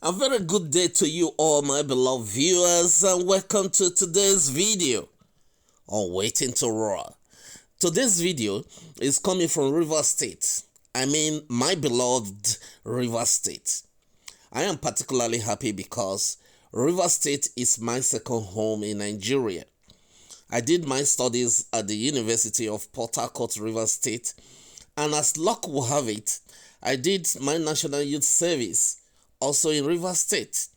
A very good day to you all, my beloved viewers, and welcome to today's video on Waiting to Roar. Today's video is coming from Rivers State. I mean, my beloved Rivers State. I am particularly happy because Rivers State is my second home in Nigeria. I did my studies at the University of Port Harcourt, Rivers State, and as luck will have it, I did my National Youth Service also in Rivers State.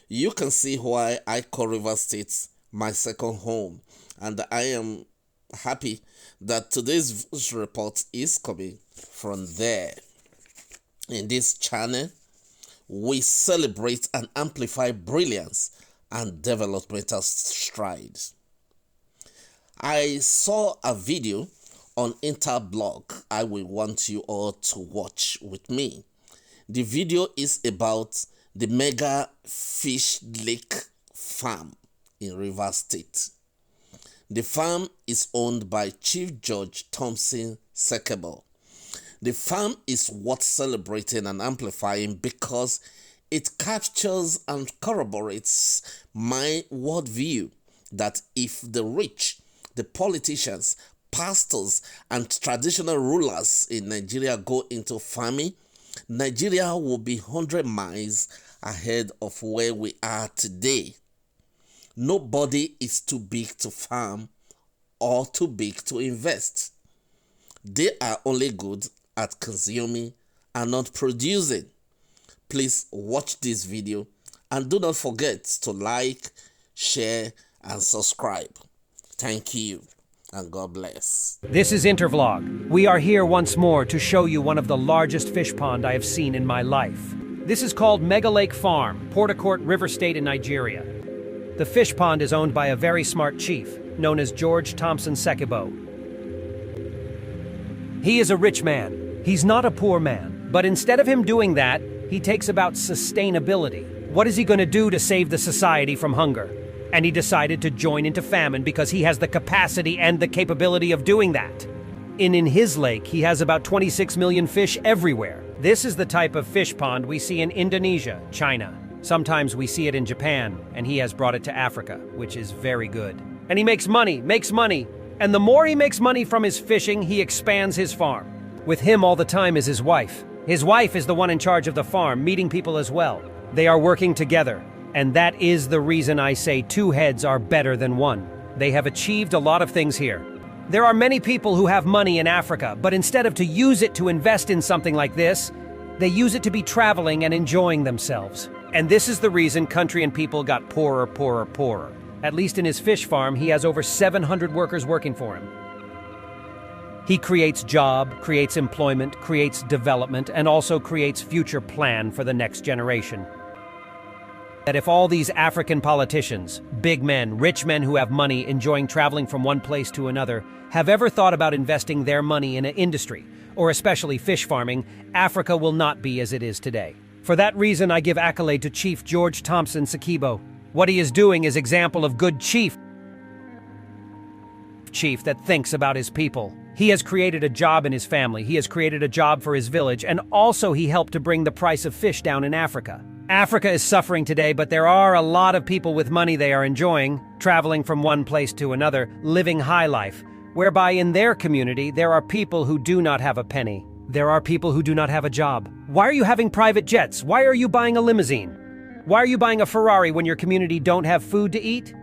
You can see why I call Rivers State my second home, and I am happy that today's report is coming from there. In this channel, we celebrate and amplify brilliance and developmental strides. I saw a video on Interblog I will want you all to watch with me. The video is about the mega fish lake farm in Rivers State. The farm is owned by Chief Judge Thompson, Sekebo. The farm is worth celebrating and amplifying because it captures and corroborates my worldview that if the rich, the politicians, pastors, and traditional rulers in Nigeria go into farming, Nigeria will be 100 miles ahead of where we are today. Nobody is too big to farm or too big to invest. They are only good at consuming and not producing. Please watch this video and do not forget to like, share, and subscribe. Thank you. And God bless. This is Intervlog. We are here once more to show you one of the largest fish pond I have seen in my life. This is called Mega Lake Farm, Port Harcourt, River State in Nigeria. The fish pond is owned by a very smart chief, known as George Thompson Sekebo. He is a rich man. He's not a poor man. But instead of him doing that, he takes about sustainability. What is he going to do to save the society from hunger? And he decided to join into famine because he has the capacity and the capability of doing that. In his lake, he has about 26 million fish everywhere. This is the type of fish pond we see in Indonesia, China. Sometimes we see it in Japan, and he has brought it to Africa, which is very good. And he makes money. And the more he makes money from his fishing, he expands his farm. With him all the time is his wife. His wife is the one in charge of the farm, meeting people as well. They are working together. And that is the reason I say two heads are better than one. They have achieved a lot of things here. There are many people who have money in Africa, but instead of to use it to invest in something like this, they use it to be traveling and enjoying themselves. And this is the reason country and people got poorer. At least in his fish farm, he has over 700 workers working for him. He creates job, creates employment, creates development, and also creates future plan for the next generation. That if all these African politicians, big men, rich men who have money enjoying traveling from one place to another, have ever thought about investing their money in an industry, or especially fish farming, Africa will not be as it is today. For that reason, I give accolade to Chief George Thompson Sekebo. What he is doing is example of good chief that thinks about his people. He has created a job in his family, he has created a job for his village, and also he helped to bring the price of fish down in Africa. Africa is suffering today, but there are a lot of people with money they are enjoying, traveling from one place to another, living high life, whereby in their community there are people who do not have a penny. There are people who do not have a job. Why are you having private jets? Why are you buying a limousine? Why are you buying a Ferrari when your community don't have food to eat?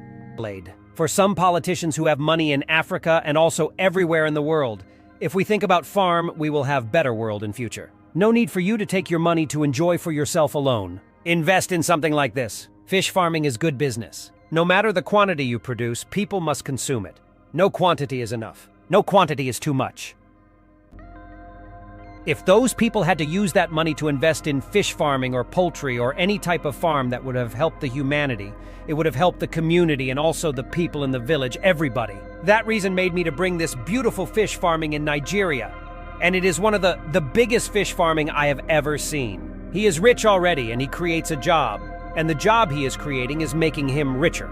For some politicians who have money in Africa and also everywhere in the world, if we think about farm, we will have better world in future. No need for you to take your money to enjoy for yourself alone. Invest in something like this. Fish farming is good business. No matter the quantity you produce, people must consume it. No quantity is enough. No quantity is too much. If those people had to use that money to invest in fish farming or poultry or any type of farm that would have helped the humanity, it would have helped the community and also the people in the village, everybody. That reason made me to bring this beautiful fish farming in Nigeria. And it is one of the biggest fish farming I have ever seen. He is rich already and he creates a job. And the job he is creating is making him richer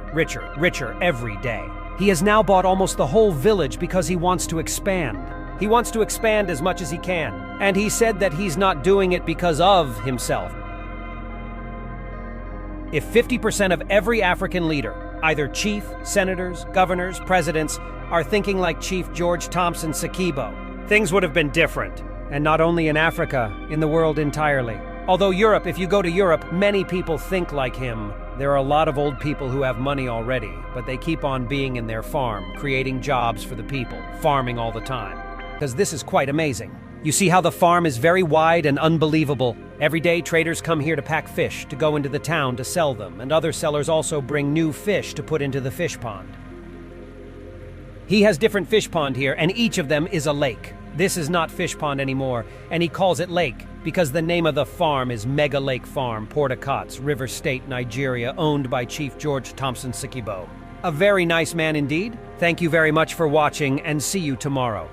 every day. He has now bought almost the whole village because he wants to expand. He wants to expand as much as he can. And he said that he's not doing it because of himself. If 50% of every African leader, either chief, senators, governors, presidents, are thinking like Chief George Thompson Sekebo, things would have been different. And not only in Africa, in the world entirely. Although Europe, if you go to Europe, many people think like him. There are a lot of old people who have money already, but they keep on being in their farm, creating jobs for the people, farming all the time. Because this is quite amazing. You see how the farm is very wide and unbelievable. Every day, traders come here to pack fish, to go into the town to sell them, and other sellers also bring new fish to put into the fish pond. He has different fish pond here, and each of them is a lake. This is not fish pond anymore, and he calls it lake because the name of the farm is Mega Lake Farm, Port Harcourt, River State, Nigeria, owned by Chief George Thompson Sekebo. A very nice man indeed. Thank you very much for watching, and see you tomorrow.